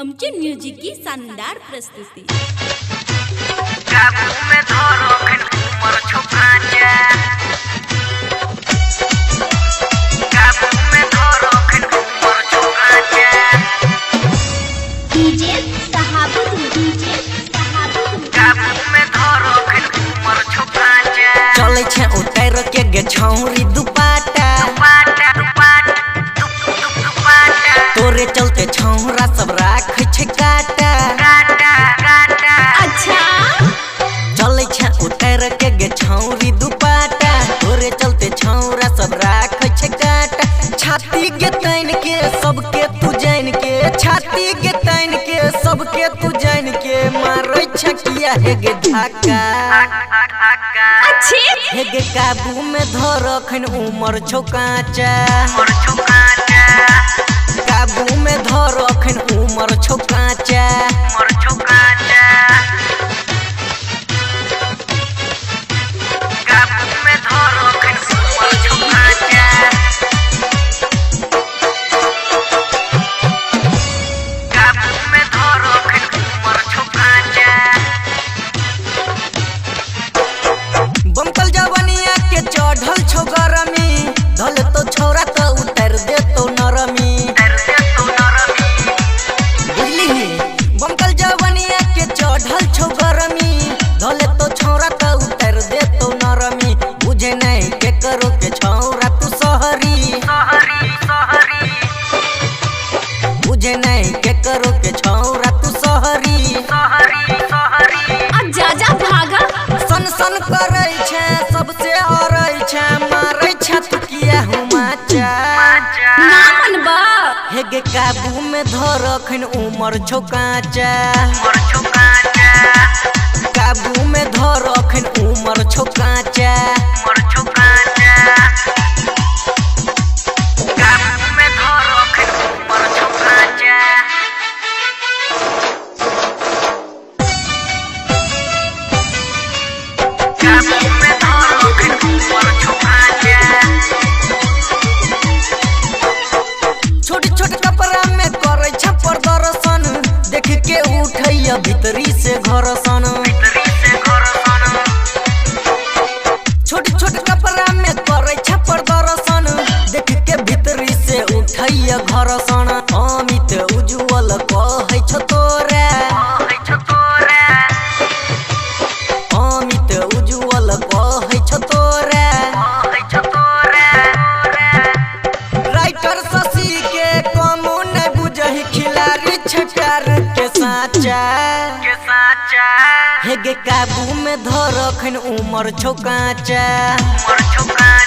अमचूर music की शानदार प्रस्तुति। काबू में धरो खन उमर छोकराचा, काबू में धरो खन उमर छोकराचा। DJ Sahabud, DJ Sahabud. काबू में धरो खन उमर छोकराचा। चले छे उतार के गे छौरी दुपाटा, दुपाटा दुपाटा दुपाटा। तोरे चलते छौरा सब राख छे काटा। काटा काटा। अच्छा चले छे उतार के गे छौरी दुपाटा, तोरे चलते छौरा सब राख छे काटा। छाती के तैन के सबके तू जान के, छाती के तैन के सबके तू जान के मारे छकिया हे गे धाका। अच्छे हे गे काबू में धरो खन उमर छोकाचा, उमर छोकराचा, काबू में धरो खन उमर छोकाचा। उमर छोकराचा। काबू में धरो खन उमर छोकराचा। काबू में धरो खन उमर छोकराचा। बमकल जवनिया के चढ़ल छो गरमी, धल तो छोरा तो उतर दे तो नरमी। दर्द तो नरमी। बुझली बमकल जवनिया के चढ़ल छो गरमी, धल तो छोरा तो उतर दे तो नरमी। बुझे नहीं के करो के छौरा तू सहरी, सहरी सहरी बुझे नहीं के करो के छौरा तू सहरी। सहरी सहरी। अब जा भागा। सन सन करे छे सबसे औरै छे, मारे छे तू किया हुमाचा। माचा। ना मनबा हे गे काबू में धरो खन उमर छोकाचा, उमर छोकराचा। काबू में धरो खन उमर छोकाचा। उमर छोकराचा। काबू में धरो खन उमर छोकराचा। काबू में धरो खन उमर छोकराचा। छोट छोट कपड़ा में करे छे प्रदर्शन, देख के उठैया भीतरी से घर सन। भीतरी से घर सन। छोट छोट कपड़ा में करे छे प्रदर्शन, देख के भीतरी से उठैया घर सन। अमित उज्जवल कहै छो तोरा, कहै छो तोरा। अमित उज्जवल कहै छो तोरा। कहै छो तोरा। राइटर शशि के कमो न बुझहि, खिलाड़ी छे प्यार के साचा। के साचा। हे गे काबू में धरो खन उमर छोकाचा, उमर छोकराचा।